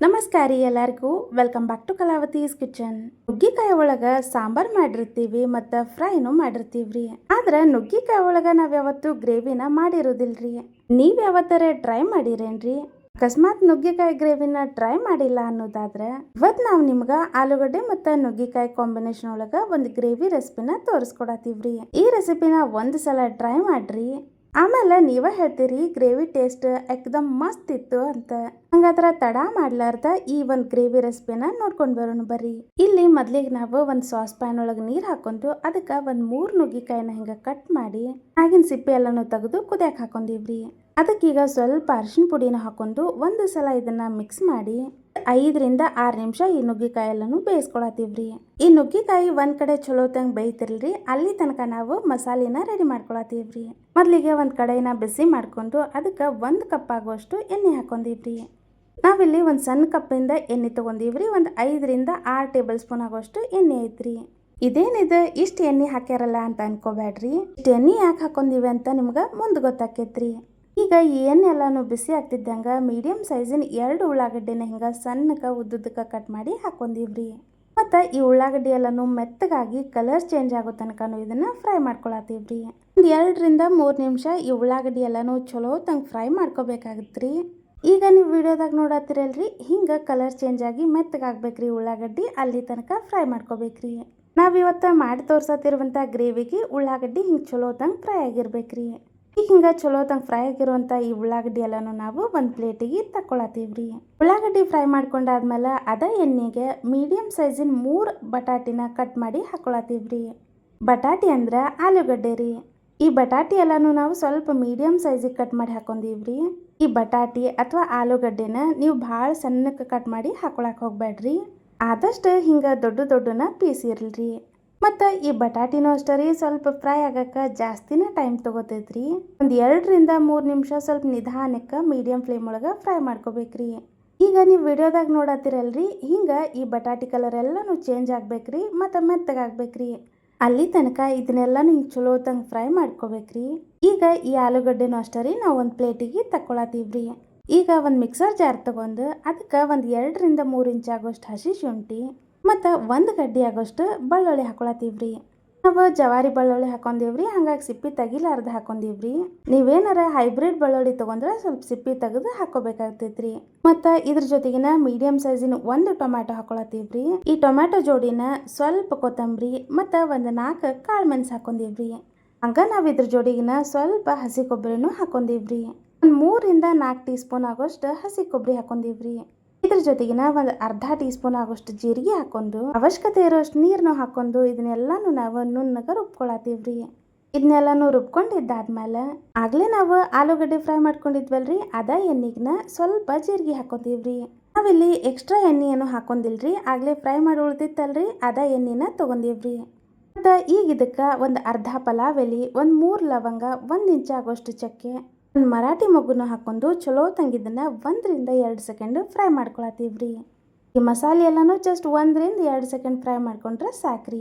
ನಮಸ್ಕಾರ ರೀ ಎಲ್ಲರಿಗೂ. Welcome back to Kalavathi's kitchen. ನುಗ್ಗಿಕಾಯಿ ಒಳಗ ಸಾಂಬಾರ್ ಮಾಡಿರ್ತೀವಿ ಮತ್ತು ಫ್ರೈನು ಮಾಡಿರ್ತೀವ್ರಿ. ಆದ್ರೆ ನುಗ್ಗಿಕಾಯಿ ಒಳಗ ನಾವ್ ಯಾವತ್ತು ಗ್ರೇವಿನ ಮಾಡಿರೋದಿಲ್ರಿ. ನೀವ್ ಯಾವತ್ತರ ಟ್ರೈ ಮಾಡಿರೇನ್ರಿ? ಅಕಸ್ಮಾತ್ ನುಗ್ಗಿಕಾಯಿ ಗ್ರೇವಿನ ಟ್ರೈ ಮಾಡಿಲ್ಲ ಅನ್ನೋದಾದ್ರೆ ಇವತ್ತು ನಾವು ನಿಮ್ಗೆ ಆಲೂಗಡ್ಡೆ ಮತ್ತು ನುಗ್ಗಿಕಾಯಿ ಕಾಂಬಿನೇಷನ್ ಒಳಗ ಒಂದು ಗ್ರೇವಿ ರೆಸಿಪಿನ ತೋರಿಸ್ಕೊಡತ್ತೀವ್ರಿ. ಈ ರೆಸಿಪಿನ ಒಂದು ಸಲ ಟ್ರೈ ಮಾಡ್ರಿ, ಆಮೇಲೆ ನೀವೇ ಹೇಳ್ತೀರಿ ಗ್ರೇವಿ ಟೇಸ್ಟ್ ಏಕದಮ್ ಮಸ್ತ್ ಇತ್ತು ಅಂತ. ಹಂಗಾದ್ರ ತಡ ಮಾಡ್ಲಾರ್ದ ಈ ಒಂದು ಗ್ರೇವಿ ರೆಸಿಪಿನ ನೋಡ್ಕೊಂಡು ಬರೋಣ ಬರ್ರಿ. ಇಲ್ಲಿ ಮೊದ್ಲಿಗೆ ನಾವು ಒಂದು ಸಾಸ್ ಪ್ಯಾನ್ ಒಳಗೆ ನೀರು ಹಾಕೊಂಡು ಅದಕ್ಕೆ ಒಂದು 3 ನುಗ್ಗಿಕಾಯಿನ ಹಿಂಗೆ ಕಟ್ ಮಾಡಿ ಆಗಿನ ಸಿಪ್ಪೆ ಎಲ್ಲಾನು ತೆಗೆದು ಕುದಿಯಕ್ಕೆ ಹಾಕೊಂಡಿವ್ರಿ. ಅದಕ್ಕೀಗ ಸ್ವಲ್ಪ ಅರಿಶಿನ ಪುಡಿನ ಹಾಕೊಂಡು ಒಂದು ಸಲ ಇದನ್ನ ಮಿಕ್ಸ್ ಮಾಡಿ 5 ರಿಂದ 6 ನಿಮಿಷ ಈ ನುಗ್ಗಿಕಾಯಿ ಎಲ್ಲಾನು ಬೇಯಿಸ್ಕೊಳತ್ತೀವ್ರಿ. ಈ ನುಗ್ಗಿಕಾಯಿ ಒಂದ್ ಕಡೆ ಚಲೋ ತಂಗ್ ಬೇಯ್ತಿರ್ಲ್ರಿ, ಅಲ್ಲಿ ತನಕ ನಾವು ಮಸಾಲಿನ ರೆಡಿ ಮಾಡ್ಕೊಳತ್ತೀವ್ರಿ. ಮೊದ್ಲಿಗೆ ಒಂದ್ ಕಡೆನ ಬಿಸಿ ಮಾಡ್ಕೊಂಡು ಅದಕ್ಕೆ 1 ಕಪ್ ಆಗುವಷ್ಟು ಎಣ್ಣೆ ಹಾಕೊಂಡಿವ್ರಿ. ನಾವಿಲ್ಲಿ ಒಂದು ಸಣ್ಣ ಕಪ್ಪಿಂದ ಎಣ್ಣೆ ತಗೊಂಡಿವ್ರಿ. ಒಂದು 5 ರಿಂದ 6 ಟೇಬಲ್ ಸ್ಪೂನ್ ಆಗುವಷ್ಟು ಎಣ್ಣೆ ಐತ್ರಿ. ಇದೇನಿದೆ ಇಷ್ಟು ಎಣ್ಣೆ ಹಾಕ್ಯಾರಲ್ಲ ಅಂತ ಅನ್ಕೋಬೇಡ್ರಿ. ಇಷ್ಟು ಎಣ್ಣೆ ಯಾಕೆ ಹಾಕೊಂಡಿವಿ ಅಂತ ನಿಮ್ಗೆ ಮುಂದೆ ಗೊತ್ತಾಕೈತ್ರಿ. ಈಗ ಈ ಎಣ್ಣೆ ಎಲ್ಲಾನು ಬಿಸಿ ಆಗ್ತಿದ್ದಂಗ ಮೀಡಿಯಂ ಸೈಜಿನ 2 ಉಳ್ಳಾಗಡ್ಡಿನ ಹಿಂಗ ಸಣ್ಣಕ್ಕೆ ಉದ್ದುದಕ್ಕೆ ಕಟ್ ಮಾಡಿ ಹಾಕೊಂಡಿವ್ರಿ. ಮತ್ತು ಈ ಉಳ್ಳಾಗಡ್ಡಿ ಎಲ್ಲಾನು ಮೆತ್ತಗಾಗಿ ಕಲರ್ ಚೇಂಜ್ ಆಗೋ ತನಕನೂ ಇದನ್ನ ಫ್ರೈ ಮಾಡ್ಕೊಳತ್ತೀವ್ರಿ. ಒಂದು 2 ರಿಂದ 3 ನಿಮಿಷ ಈ ಉಳ್ಳಾಗಡ್ಡಿ ಎಲ್ಲಾನು ಚಲೋ ತಂಗ್ ಫ್ರೈ ಮಾಡ್ಕೋಬೇಕಾಗತ್ರಿ. ಈಗ ನೀವು ವಿಡಿಯೋದಾಗ ನೋಡತ್ತಿರಲ್ರಿ, ಹಿಂಗೆ ಕಲರ್ ಚೇಂಜ್ ಆಗಿ ಮೆತ್ತಗಾಗ್ಬೇಕ್ರಿ ಉಳ್ಳಾಗಡ್ಡಿ, ಅಲ್ಲಿ ತನಕ ಫ್ರೈ ಮಾಡ್ಕೋಬೇಕ್ರಿ. ನಾವಿವತ್ತು ಮಾಡಿ ತೋರ್ಸತ್ತಿರುವಂಥ ಗ್ರೇವಿಗೆ ಉಳ್ಳಾಗಡ್ಡಿ ಹಿಂಗೆ ಚಲೋ ತಂಗ್ ಫ್ರೈ ಆಗಿರ್ಬೇಕ್ರಿ. ಈಗ ಹಿಂಗೆ ಚಲೋ ತಂಗ್ ಫ್ರೈ ಆಗಿರುವಂಥ ಈ ಉಳ್ಳಾಗಡ್ಡಿ ಎಲ್ಲಾನು ನಾವು ಒಂದು ಪ್ಲೇಟಿಗೆ ತಕ್ಕೊಳತ್ತೀವ್ರಿ. ಉಳ್ಳಾಗಡ್ಡಿ ಫ್ರೈ ಮಾಡ್ಕೊಂಡಾದ್ಮೇಲೆ ಅದ ಎಣ್ಣೆಗೆ ಮೀಡಿಯಂ ಸೈಜಿನ 3 ಬಟಾಟಿನ ಕಟ್ ಮಾಡಿ ಹಾಕೊಳತ್ತೀವ್ರಿ. ಬಟಾಟಿ ಅಂದ್ರೆ ಆಲೂಗಡ್ಡೆ ರೀ. ಈ ಬಟಾಟಿ ಎಲ್ಲಾನು ನಾವು ಸ್ವಲ್ಪ ಮೀಡಿಯಂ ಸೈಜಿಗೆ ಕಟ್ ಮಾಡಿ ಹಾಕೊಂಡಿವ್ರಿ. ಈ ಬಟಾಟಿ ಅಥವಾ ಆಲೂಗಡ್ಡೆನ ನೀವು ಭಾಳ ಸಣ್ಣಕ್ಕೆ ಕಟ್ ಮಾಡಿ ಹಾಕೊಳಕ್ಕೆ ಹೋಗ್ಬೇಡ್ರಿ. ಆದಷ್ಟು ಹಿಂಗೆ ದೊಡ್ಡನ ಪೀಸ್ ಇರಲ್ರಿ. ಮತ್ತು ಈ ಬಟಾಟಿನೂ ಅಷ್ಟೇ ರೀ, ಸ್ವಲ್ಪ ಫ್ರೈ ಆಗಕ್ಕೆ ಜಾಸ್ತಿನೇ ಟೈಮ್ ತೊಗೋತೈತ್ರಿ. ಒಂದು 2 ರಿಂದ 3 ನಿಮಿಷ ಸ್ವಲ್ಪ ನಿಧಾನಕ್ಕೆ ಮೀಡಿಯಂ ಫ್ಲೇಮ್ ಒಳಗೆ ಫ್ರೈ ಮಾಡ್ಕೋಬೇಕ್ರಿ. ಈಗ ನೀವು ವಿಡಿಯೋದಾಗ ನೋಡತ್ತಿರಲ್ರಿ, ಹಿಂಗೆ ಈ ಬಟಾಟಿ ಕಲರ್ ಎಲ್ಲಾನು ಚೇಂಜ್ ಆಗ್ಬೇಕ್ರಿ ಮತ್ತು ಮೆತ್ತಗಾಗ್ಬೇಕ್ರಿ. ಅಲ್ಲಿ ತನಕ ಇದನ್ನೆಲ್ಲಾನು ಹಿಂಗೆ ಚಲೋ ತಂಗ್ ಫ್ರೈ ಮಾಡ್ಕೋಬೇಕ್ರಿ. ಈಗ ಈ ಆಲೂಗಡ್ಡೆನೂ ಅಷ್ಟೇ ರೀ, ನಾವು ಒಂದು ಪ್ಲೇಟಿಗೆ ತಕ್ಕೊಳತ್ತೀವ್ರಿ. ಈಗ ಒಂದು ಮಿಕ್ಸರ್ ಜಾರ್ ತಗೊಂಡು ಅದಕ್ಕೆ ಒಂದು 2 ರಿಂದ 3 ಇಂಚ್ ಆಗೋಷ್ಟು ಹಸಿ ಶುಂಠಿ ಮತ್ತು 1 ಗಡ್ಡೆ ಆಗೋಷ್ಟು ಬೆಳ್ಳುಳ್ಳಿ ಹಾಕೊಳತ್ತೀವ್ರಿ. ನಾವು ಜವಾರಿ ಬೆಳ್ಳುಳ್ಳಿ ಹಾಕೊಂಡಿವ್ರಿ, ಹಂಗಾಗಿ ಸಿಪ್ಪಿ ತೆಗಿಲಾರ್ದು ಹಾಕೊಂಡಿವ್ರಿ. ನೀವೇನಾರ ಹೈಬ್ರಿಡ್ ಬೆಳ್ಳುಳ್ಳಿ ತೊಗೊಂಡ್ರೆ ಸ್ವಲ್ಪ ಸಿಪ್ಪಿ ತೆಗೆದು ಹಾಕೋಬೇಕಾಗ್ತೈತ್ರಿ. ಮತ್ತು ಇದ್ರ ಜೊತೆಗಿನ ಮೀಡಿಯಂ ಸೈಜಿನ 1 ಟೊಮ್ಯಾಟೊ ಹಾಕೊಳತ್ತೀವ್ರಿ. ಈ ಟೊಮ್ಯಾಟೊ ಜೋಡಿನ ಸ್ವಲ್ಪ ಕೊತ್ತಂಬರಿ ಮತ್ತು ಒಂದು 4 ಕಾಳು ಮೆಣಸು ಹಾಕೊಂಡಿವ್ರಿ. ಹಂಗೆ ನಾವು ಇದ್ರ ಜೋಡಿಗಿನ ಸ್ವಲ್ಪ ಹಸಿ ಕೊಬ್ಬರಿನೂ ಹಾಕೊಂಡಿವ್ರಿ. ಒಂದು 3 ರಿಂದ 4 ಟೀ ಸ್ಪೂನ್ ಆಗೋಷ್ಟು ಹಸಿ ಕೊಬ್ಬರಿ ಹಾಕೊಂಡಿವ್ರಿ. ಇದ್ರ ಜೊತೆಗಿನ ಒಂದು ಅರ್ಧ ಟೀ ಸ್ಪೂನ್ ಆಗೋಷ್ಟು ಜೀರಿಗೆ ಹಾಕೊಂಡು ಅವಶ್ಯಕತೆ ಇರೋಷ್ಟು ನೀರನ್ನು ಹಾಕೊಂಡು ಇದನ್ನೆಲ್ಲಾನು ನಾವು ನುಣ್ಣಗೆ ರುಬ್ಕೊಳತ್ತೀವ್ರಿ. ಇದನ್ನೆಲ್ಲಾನು ರುಬ್ಕೊಂಡಿದ್ದಾದ್ಮೇಲೆ ಆಗ್ಲೇ ನಾವು ಆಲೂಗಡ್ಡೆ ಫ್ರೈ ಮಾಡ್ಕೊಂಡಿದ್ವಲ್ರಿ, ಅದ ಎಣ್ಣೆಗ್ನ ಸ್ವಲ್ಪ ಜೀರಿಗೆ ಹಾಕೊಂತೀವ್ರಿ. ನಾವಿಲ್ಲಿ ಎಕ್ಸ್ಟ್ರಾ ಎಣ್ಣೆ ಏನು ಹಾಕೊಂಡಿಲ್ರಿ, ಆಗ್ಲೇ ಫ್ರೈ ಮಾಡಿ ಉಳ್ದಿತ್ತಲ್ರಿ, ಅದ ಎಣ್ಣೆನ ತಗೊಂಡಿವ್ರಿ. ಮತ್ತು ಈಗ ಇದಕ್ಕೆ ಒಂದು ಅರ್ಧ ಪಲಾವ್ ಎಲೆ, ಒಂದು 3 ಲವಂಗ, 1 ಇಂಚ್ ಆಗೋಷ್ಟು ಚಕ್ಕೆ, ಒಂದು ಮರಾಠಿ ಮೊಗ್ಗುನ ಹಾಕೊಂಡು ಚಲೋ ತಂಗಿದ್ದನ್ನ 1 ರಿಂದ 2 ಸೆಕೆಂಡ್ ಫ್ರೈ ಮಾಡ್ಕೊಳತ್ತೀವ್ರಿ. ಈ ಮಸಾಲೆ ಎಲ್ಲಾನು ಜಸ್ಟ್ 1 ರಿಂದ 2 ಸೆಕೆಂಡ್ ಫ್ರೈ ಮಾಡ್ಕೊಂಡ್ರೆ ಸಾಕ್ರಿ.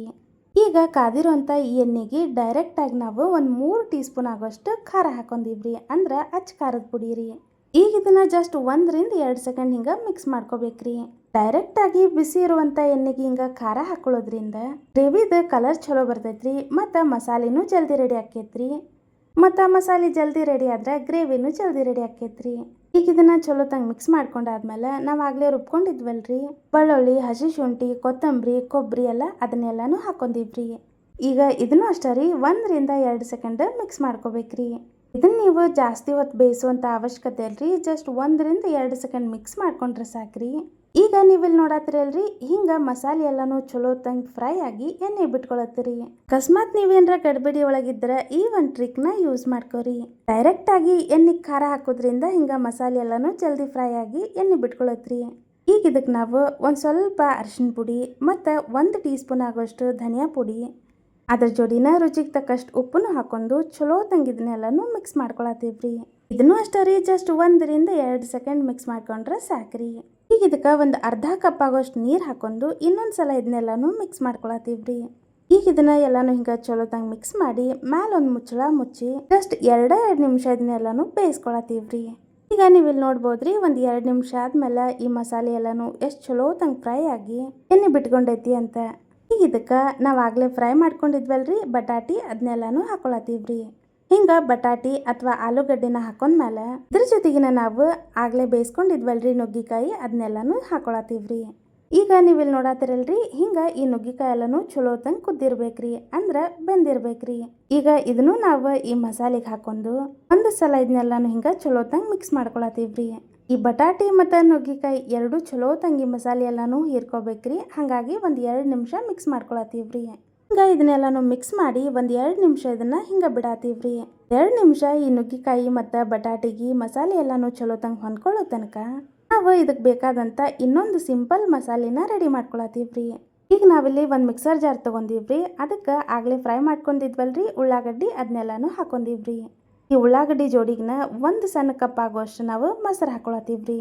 ಈಗ ಕಾದಿರೋಂಥ ಈ ಎಣ್ಣೆಗೆ ಡೈರೆಕ್ಟಾಗಿ ನಾವು ಒಂದು 3 ಟೀ ಸ್ಪೂನ್ ಆಗೋಷ್ಟು ಖಾರ ಹಾಕೊಂಡಿವ್ರಿ, ಅಂದ್ರೆ ಅಚ್ಚ ಖಾರದ ಪುಡಿ ರೀ. ಈಗ ಇದನ್ನ ಜಸ್ಟ್ 1 ರಿಂದ 2 ಸೆಕೆಂಡ್ ಹಿಂಗೆ ಮಿಕ್ಸ್ ಮಾಡ್ಕೋಬೇಕ್ರಿ. ಡೈರೆಕ್ಟಾಗಿ ಬಿಸಿ ಇರುವಂಥ ಎಣ್ಣೆಗೆ ಹಿಂಗೆ ಖಾರ ಹಾಕೊಳ್ಳೋದ್ರಿಂದ ಗ್ರೇವಿದ ಕಲರ್ ಚಲೋ ಬರ್ತೈತ್ರಿ ಮತ್ತು ಮಸಾಲೆನೂ ಜಲ್ದಿ ರೆಡಿ ಆಕೈತ್ರಿ. ಮತ್ತು ಮಸಾಲೆ ಜಲ್ದಿ ರೆಡಿ ಆದ್ರೆ ಗ್ರೇವಿನೂ ಜಲ್ದಿ ರೆಡಿ ಆಕೈತ್ರಿ. ಈಗ ಇದನ್ನ ಚಲೋ ತಂಗ್ ಮಿಕ್ಸ್ ಮಾಡ್ಕೊಂಡಾದ್ಮೇಲೆ ನಾವು ಆಗಲೇ ರುಬ್ಕೊಂಡಿದ್ವಲ್ರಿ ಬೆಳ್ಳುಳ್ಳಿ, ಹಸಿ ಶುಂಠಿ, ಕೊತ್ತಂಬರಿ, ಕೊಬ್ಬರಿ ಎಲ್ಲ ಅದನ್ನೆಲ್ಲಾನು ಹಾಕೊಂಡಿವ್ರಿ. ಈಗ ಇದನ್ನು ಅಷ್ಟೇ ರೀ, 1 ರಿಂದ 2 ಸೆಕೆಂಡ್ ಮಿಕ್ಸ್ ಮಾಡ್ಕೋಬೇಕ್ರಿ. ಇದನ್ನ ನೀವು ಜಾಸ್ತಿ ಹೊತ್ತು ಬೇಯಿಸುವಂಥ ಅವಶ್ಯಕತೆ ಇಲ್ರಿ, ಜಸ್ಟ್ 1 ರಿಂದ 2 ಸೆಕೆಂಡ್ ಮಿಕ್ಸ್ ಮಾಡ್ಕೊಂಡ್ರೆ ಸಾಕ್ರಿ. ಈಗ ನೀವಿಲ್ಲಿ ನೋಡತ್ತಿರಲ್ರಿ, ಹಿಂಗೆ ಮಸಾಲೆ ಎಲ್ಲಾನು ಚಲೋ ತಂಗ್ ಫ್ರೈ ಆಗಿ ಎಣ್ಣೆ ಬಿಟ್ಕೊಳತ್ತೀರಿ. ಅಕಸ್ಮಾತ್ ನೀವೇನರ ಗಡ್ಬಡಿ ಒಳಗಿದ್ರೆ ಈ ಒಂದು ಟ್ರಿಕ್ನ ಯೂಸ್ ಮಾಡ್ಕೋರಿ. ಡೈರೆಕ್ಟಾಗಿ ಎಣ್ಣೆಗೆ ಖಾರ ಹಾಕೋದ್ರಿಂದ ಹಿಂಗೆ ಮಸಾಲೆ ಎಲ್ಲಾನು ಜಲ್ದಿ ಫ್ರೈ ಆಗಿ ಎಣ್ಣೆ ಬಿಟ್ಕೊಳತ್ರಿ. ಈಗ ಇದಕ್ಕೆ ನಾವು ಒಂದು ಸ್ವಲ್ಪ ಅರಿಶಿನ ಪುಡಿ ಮತ್ತು 1 ಟೀ ಸ್ಪೂನ್ ಆಗೋಷ್ಟು ಧನಿಯಾ ಪುಡಿ, ಅದ್ರ ಜೋಡಿನ ರುಚಿಗೆ ತಕ್ಕಷ್ಟು ಉಪ್ಪನ್ನು ಹಾಕೊಂಡು ಚಲೋ ತಂಗ್ ಇದನ್ನೆಲ್ಲಾನು ಮಿಕ್ಸ್ ಮಾಡ್ಕೊಳತ್ತೀವ್ರಿ. ಇದನ್ನು ಅಷ್ಟೇ ರೀ, ಜಸ್ಟ್ 1 ರಿಂದ 2 ಸೆಕೆಂಡ್ ಮಿಕ್ಸ್ ಮಾಡ್ಕೊಂಡ್ರೆ ಸಾಕ್ರಿ. ಈಗ ಇದಕ್ಕೆ ಒಂದು ಅರ್ಧ ಕಪ್ ಆಗೋಷ್ಟು ನೀರು ಹಾಕೊಂಡು ಇನ್ನೊಂದು ಸಲ ಇದನ್ನೆಲ್ಲಾನು ಮಿಕ್ಸ್ ಮಾಡ್ಕೊಳತ್ತೀವ್ರಿ. ಈಗ ಇದನ್ನ ಎಲ್ಲಾನು ಹಿಂಗೆ ಚಲೋ ತಂಗ್ ಮಿಕ್ಸ್ ಮಾಡಿ ಮ್ಯಾಲ ಒಂದು ಮುಚ್ಚಳ ಮುಚ್ಚಿ ಜಸ್ಟ್ 2 ನಿಮಿಷ ಇದನ್ನೆಲ್ಲಾನು ಬೇಯಿಸ್ಕೊಳತ್ತೀವ್ರಿ. ಈಗ ನೀವು ಇಲ್ಲಿ ನೋಡ್ಬೋದ್ರಿ, ಒಂದು 2 ನಿಮಿಷ ಆದ್ಮೇಲೆ ಈ ಮಸಾಲೆ ಎಲ್ಲಾನು ಎಷ್ಟು ಚಲೋ ತಂಗ ಫ್ರೈ ಆಗಿ ಎಣ್ಣೆ ಬಿಟ್ಕೊಂಡೈತಿ ಅಂತ. ಈಗ ಇದಕ್ಕೆ ನಾವು ಆಗ್ಲೇ ಫ್ರೈ ಮಾಡ್ಕೊಂಡಿದ್ವಲ್ರಿ ಬಟಾಟಿ, ಅದನ್ನೆಲ್ಲಾನು ಹಾಕೊಳತೀವ್ರಿ. ಹಿಂಗ ಬಟಾಟಿ ಅಥವಾ ಆಲೂಗಡ್ಡೆನ ಹಾಕೊಂಡ್ಮೇಲೆ ಇದ್ರ ಜೊತೆಗಿನ ನಾವು ಆಗ್ಲೇ ಬೇಯಿಸ್ಕೊಂಡಿದ್ವಲ್ರಿ ನುಗ್ಗಿಕಾಯಿ, ಅದನ್ನೆಲ್ಲಾನು ಹಾಕೊಳತೀವ್ರಿ. ಈಗ ನೀವು ಇಲ್ಲಿ ನೋಡಾತಿರಲ್ರಿ, ಹಿಂಗ ಈ ನುಗ್ಗಿಕಾಯಿ ಎಲ್ಲಾನು ಚಲೋ ತಂಗ ಕುದ್ದಿರ್ಬೇಕ್ರಿ, ಅಂದ್ರ ಬೆಂದಿರ್ಬೇಕ್ರಿ. ಈಗ ಇದನ್ನು ನಾವು ಈ ಮಸಾಲೆಗೆ ಹಾಕೊಂಡು ಒಂದು ಸಲ ಇದನ್ನೆಲ್ಲಾನು ಹಿಂಗ ಚಲೋ ತಂಗ ಮಿಕ್ಸ್ ಮಾಡ್ಕೊಳತೀವ್ರಿ. ಈ ಬಟಾಟಿ ಮತ್ತು ನುಗ್ಗಿಕಾಯಿ ಎರಡು ಚಲೋ ತಂಗಿ ಮಸಾಲೆ ಎಲ್ಲಾನು ಹೀರ್ಕೋಬೇಕ್ರಿ. ಹಾಗಾಗಿ ಒಂದು 2 ನಿಮಿಷ ಮಿಕ್ಸ್ ಮಾಡ್ಕೊಳತೀವ್ರಿ. ಹಿಂಗ ಇದನ್ನೆಲ್ಲಾನು ಮಿಕ್ಸ್ ಮಾಡಿ ಒಂದು 2 ನಿಮಿಷ ಇದನ್ನ ಹಿಂಗ ಬಿಡಾತೀವ್ರಿ. 2 ನಿಮಿಷ ಈ ನುಗ್ಗಿಕಾಯಿ ಮತ್ತು ಬಟಾಟಿಗೆ ಮಸಾಲೆ ಎಲ್ಲಾನು ಚಲೋ ತಂಗ ಹೊಂದ್ಕೊಳ್ಳೋ ತನಕ ನಾವು ಇದಕ್ಕೆ ಬೇಕಾದಂಥ ಇನ್ನೊಂದು ಸಿಂಪಲ್ ಮಸಾಲೆನ ರೆಡಿ ಮಾಡ್ಕೊಳತೀವ್ರಿ. ಈಗ ನಾವಿಲ್ಲಿ ಒಂದು ಮಿಕ್ಸರ್ ಜಾರ್ ತೊಗೊಂಡಿವ್ರಿ. ಅದಕ್ಕೆ ಆಗಲೇ ಫ್ರೈ ಮಾಡ್ಕೊಂಡಿದ್ವಲ್ರಿ ಉಳ್ಳಾಗಡ್ಡಿ, ಅದನ್ನೆಲ್ಲಾನು ಹಾಕೊಂಡಿವ್ರಿ. ಈ ಉಳ್ಳಾಗಡ್ಡಿ ಜೋಡಿಗಿನ ಒಂದು ಸಣ್ಣ ಕಪ್ ಆಗುವಷ್ಟು ನಾವು ಮೊಸರು ಹಾಕೊಳತೀವ್ರಿ.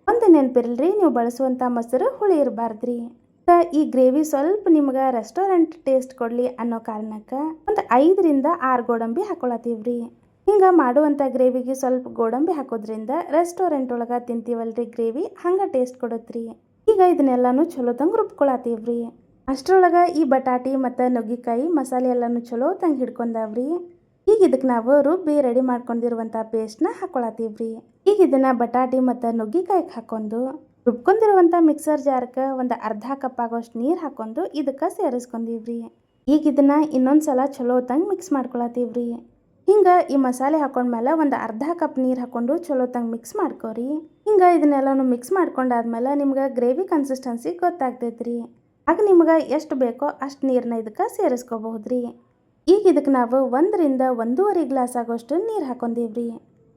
ಒಂದು ನೆನಪಿರಲ್ರಿ, ನೀವು ಬಳಸುವಂಥ ಮೊಸರು ಹುಳಿ ಇರಬಾರ್ದ್ರಿ. ಈ ಗ್ರೇವಿ ಸ್ವಲ್ಪ ನಿಮ್ಗೆ ರೆಸ್ಟೋರೆಂಟ್ ಟೇಸ್ಟ್ ಕೊಡಲಿ ಅನ್ನೋ ಕಾರಣಕ್ಕೆ ಒಂದು 5 ರಿಂದ 6 ಗೋಡಂಬಿ ಹಾಕೊಳತೀವ್ರಿ. ಹಿಂಗೆ ಮಾಡುವಂಥ ಗ್ರೇವಿಗೆ ಸ್ವಲ್ಪ ಗೋಡಂಬಿ ಹಾಕೋದ್ರಿಂದ ರೆಸ್ಟೋರೆಂಟ್ ಒಳಗೆ ತಿಂತೀವಲ್ರಿ ಗ್ರೇವಿ, ಹಂಗೆ ಟೇಸ್ಟ್ ಕೊಡುತ್ರಿ. ಈಗ ಇದನ್ನೆಲ್ಲಾನು ಚಲೋ ತಂಗ ರುಬ್ಕೊಳತೀವ್ರಿ. ಅಷ್ಟರೊಳಗೆ ಈ ಬಟಾಟಿ ಮತ್ತು ನುಗ್ಗಿಕಾಯಿ ಮಸಾಲೆ ಎಲ್ಲಾನು ಚಲೋ ತಂಗ ಹಿಡ್ಕೊಂಡಾವ್ರಿ. ಈಗ ಇದಕ್ಕೆ ನಾವು ರುಬ್ಬಿ ರೆಡಿ ಮಾಡ್ಕೊಂಡಿರುವಂಥ ಪೇಸ್ಟ್ನ ಹಾಕೊಳತೀವ್ರಿ. ಈಗ ಇದನ್ನ ಬಟಾಟಿ ಮತ್ತು ನುಗ್ಗಿಕಾಯಿಗೆ ಹಾಕೊಂಡು ರುಬ್ಕೊಂಡಿರುವಂಥ ಮಿಕ್ಸರ್ ಜಾರ್ಗೆ ಒಂದು ಅರ್ಧ ಕಪ್ ಆಗೋಷ್ಟು ನೀರು ಹಾಕೊಂಡು ಇದಕ್ಕೆ ಸೇರಿಸ್ಕೊಂಡಿವ್ರಿ. ಈಗ ಇದನ್ನ ಇನ್ನೊಂದ್ಸಲ ಚಲೋ ತಂಗ ಮಿಕ್ಸ್ ಮಾಡ್ಕೊಳತೀವ್ರಿ. ಹಿಂಗೆ ಈ ಮಸಾಲೆ ಹಾಕೊಂಡ್ಮೇಲೆ ಒಂದು ಅರ್ಧ ಕಪ್ ನೀರು ಹಾಕೊಂಡು ಚಲೋ ತಂಗ ಮಿಕ್ಸ್ ಮಾಡ್ಕೋರಿ. ಹಿಂಗೆ ಇದನ್ನೆಲ್ಲನೂ ಮಿಕ್ಸ್ ಮಾಡ್ಕೊಂಡಾದ್ಮೇಲೆ ನಿಮ್ಗೆ ಗ್ರೇವಿ ಕನ್ಸಿಸ್ಟೆನ್ಸಿ ಗೊತ್ತಾಗ್ತೈತ್ರಿ. ಆಗ ನಿಮ್ಗೆ ಎಷ್ಟು ಬೇಕೋ ಅಷ್ಟು ನೀರನ್ನ ಇದಕ್ಕೆ ಸೇರಿಸ್ಕೋಬಹುದ್ರಿ. ಈಗ ಇದಕ್ಕೆ ನಾವು 1 ರಿಂದ 1.5 ಗ್ಲಾಸ್ ಆಗೋಷ್ಟು ನೀರು ಹಾಕೊಂಡಿವ್ರಿ.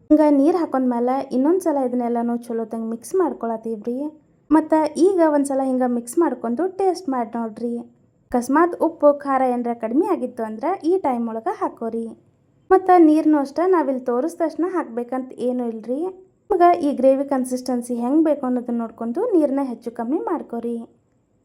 ಹಿಂಗೆ ನೀರು ಹಾಕೊಂಡ್ಮೇಲೆ ಇನ್ನೊಂದ್ಸಲ ಇದನ್ನೆಲ್ಲನೂ ಚಲೋ ತಂಗ ಮಿಕ್ಸ್ ಮಾಡ್ಕೊಳತೀವ್ರಿ. ಮತ್ತು ಈಗ ಒಂದ್ಸಲ ಹಿಂಗೆ ಮಿಕ್ಸ್ ಮಾಡ್ಕೊಂಡು ಟೇಸ್ಟ್ ಮಾಡಿ ನೋಡ್ರಿ. ಅಕಸ್ಮಾತ್ ಉಪ್ಪು ಖಾರ ಏನಾರ ಕಡಿಮೆ ಆಗಿತ್ತು ಅಂದ್ರೆ ಈ ಟೈಮ್ ಒಳಗೆ ಹಾಕೋರಿ. ಮತ್ತು ನೀರನ್ನು ಅಷ್ಟೇ ನಾವಿಲ್ಲಿ ತೋರಿಸ್ದಷ್ಟನ್ನ ಹಾಕ್ಬೇಕಂತ ಏನೂ ಇಲ್ಲರಿ. ನಿಮ್ಗೆ ಈ ಗ್ರೇವಿ ಕನ್ಸಿಸ್ಟೆನ್ಸಿ ಹೆಂಗೆ ಬೇಕು ಅನ್ನೋದನ್ನ ನೋಡ್ಕೊಂಡು ನೀರನ್ನ ಹೆಚ್ಚು ಕಮ್ಮಿ ಮಾಡ್ಕೊರಿ.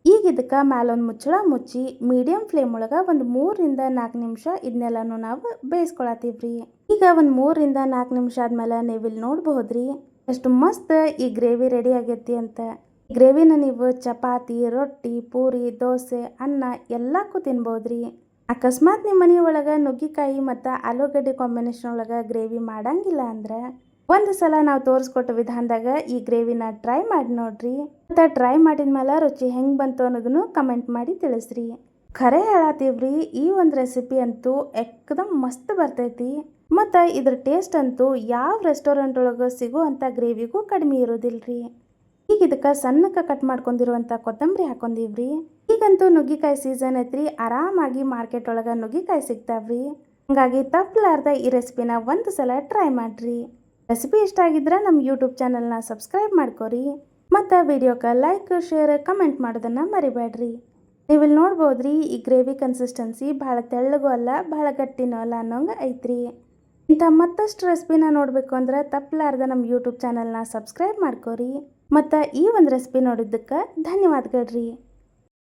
ಈಗ ಇದಕ್ಕೆ ಮ್ಯಾಲೊಂದು ಮುಚ್ಚಳ ಮುಚ್ಚಿ ಮೀಡಿಯಮ್ ಫ್ಲೇಮ್ ಒಳಗೆ ಒಂದು 3 ರಿಂದ 4 ನಿಮಿಷ ಇದನ್ನೆಲ್ಲನೂ ನಾವು ಬೇಯಿಸ್ಕೊಳತೀವ್ರಿ. ಈಗ ಒಂದು 3 ರಿಂದ 4 ನಿಮಿಷ ಆದಮೇಲೆ ನೀವು ಇಲ್ಲಿ ನೋಡ್ಬೋದ್ರಿ ಎಷ್ಟು ಮಸ್ತ್ ಈ ಗ್ರೇವಿ ರೆಡಿ ಆಗೈತಿ ಅಂತ. ಈ ಗ್ರೇವಿನ ನೀವು ಚಪಾತಿ, ರೊಟ್ಟಿ, ಪೂರಿ, ದೋಸೆ, ಅನ್ನ ಎಲ್ಲಕ್ಕೂ ತಿನ್ಬೋದ್ರಿ. ಅಕಸ್ಮಾತ್ ನಿಮ್ಮ ಮನೆ ಒಳಗೆ ನುಗ್ಗಿಕಾಯಿ ಮತ್ತು ಆಲೂಗಡ್ಡೆ ಕಾಂಬಿನೇಷನ್ ಒಳಗೆ ಗ್ರೇವಿ ಮಾಡಂಗಿಲ್ಲ ಅಂದ್ರೆ ಒಂದು ಸಲ ನಾವು ತೋರಿಸ್ಕೊಟ್ಟ ವಿಧಾನದಾಗ ಈ ಗ್ರೇವಿನ ಟ್ರೈ ಮಾಡಿ ನೋಡ್ರಿ. ಮತ್ತು ಟ್ರೈ ಮಾಡಿದ್ಮೇಲೆ ರುಚಿ ಹೆಂಗೆ ಬಂತು ಅನ್ನೋದನ್ನು ಕಮೆಂಟ್ ಮಾಡಿ ತಿಳಿಸ್ರಿ. ಖರೆ ಹೇಳತ್ತೀವ್ರಿ, ಈ ಒಂದು ರೆಸಿಪಿ ಅಂತೂ ಎಕ್ದಮ್ ಮಸ್ತ್ ಬರ್ತೈತಿ. ಮತ್ತು ಇದ್ರ ಟೇಸ್ಟ್ ಅಂತೂ ಯಾವ ರೆಸ್ಟೋರೆಂಟ್ ಒಳಗೆ ಸಿಗುವಂಥ ಗ್ರೇವಿಗೂ ಕಡಿಮೆ ಇರೋದಿಲ್ರಿ. ಈಗ ಇದಕ್ಕೆ ಸಣ್ಣಕ್ಕೆ ಕಟ್ ಮಾಡ್ಕೊಂಡಿರುವಂಥ ಕೊತ್ತಂಬರಿ ಹಾಕೊಂಡಿವ್ರಿ. ಈಗಂತೂ ನುಗ್ಗಿಕಾಯಿ ಸೀಸನ್ ಐತ್ರಿ, ಆರಾಮಾಗಿ ಮಾರ್ಕೆಟ್ ಒಳಗೆ ನುಗ್ಗಿಕಾಯಿ ಸಿಗ್ತಾವ್ರಿ. ಹಾಗಾಗಿ ತಪ್ಪಲಾರ್ದ ಈ ರೆಸಿಪಿನ ಒಂದು ಸಲ ಟ್ರೈ ಮಾಡಿರಿ. ರೆಸಿಪಿ ಇಷ್ಟ ಆಗಿದ್ರೆ ನಮ್ಮ ಯೂಟ್ಯೂಬ್ ಚಾನಲ್ನ ಸಬ್ಸ್ಕ್ರೈಬ್ ಮಾಡ್ಕೊರಿ. ಮತ್ತು ವಿಡಿಯೋಕ್ಕೆ ಲೈಕ್, ಶೇರ್, ಕಮೆಂಟ್ ಮಾಡೋದನ್ನು ಮರಿಬೇಡ್ರಿ. ನೀವು ಇಲ್ಲಿ ನೋಡ್ಬೋದ್ರಿ, ಈ ಗ್ರೇವಿ ಕನ್ಸಿಸ್ಟೆನ್ಸಿ ಭಾಳ ತೆಳ್ಳಗೂ ಅಲ್ಲ ಭಾಳ ಗಟ್ಟಿನೂ ಅಲ್ಲ ಅನ್ನೋಂಗೆ ಐತ್ರಿ. ಇಂಥ ಮತ್ತಷ್ಟು ರೆಸಿಪಿನ ನೋಡಬೇಕು ಅಂದ್ರೆ ತಪ್ಪಲಾರ್ದ ನಮ್ಮ ಯೂಟ್ಯೂಬ್ ಚಾನಲ್ನ ಸಬ್ಸ್ಕ್ರೈಬ್ ಮಾಡ್ಕೊರಿ. ಮತ್ತು ಈ ಒಂದು ರೆಸಿಪಿ ನೋಡಿದ್ದಕ್ಕೆ ಧನ್ಯವಾದಗಳ್ರಿ.